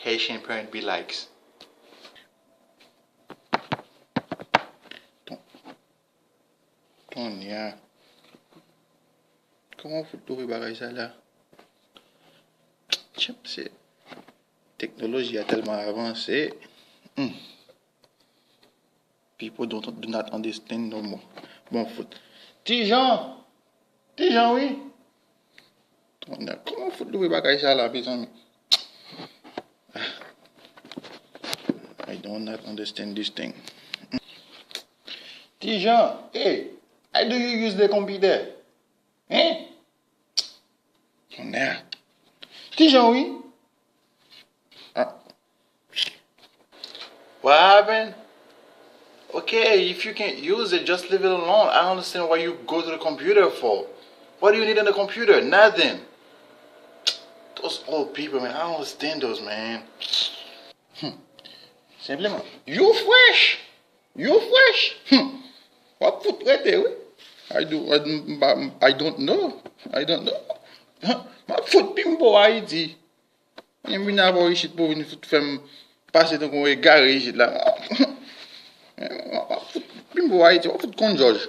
Haitian parent be likes. Tonya, comment vous trouvez bagay ça là? C'est technologie a tellement avancé. People do not understand no more. Bon foot. Tijan, oui. Tonya, comment vous trouvez bagay ça là, mes amis? I do not understand this thing. Tijan, hey, how do you use the computer? Hein? Tonya. Tijan, oui. What happened? Okay, if you can't use it, just leave it alone. I don't understand why you go to the computer for. What do you need on the computer? Nothing. Those old people, man, I don't understand those, man. Simplement, you fresh. What put right there? I don't know. Ma foot pimbo Haïti. Je viens avoir ici pour venir faire passer dans un gare ici là. Ma foot pimbo Haïti, ma foot con George.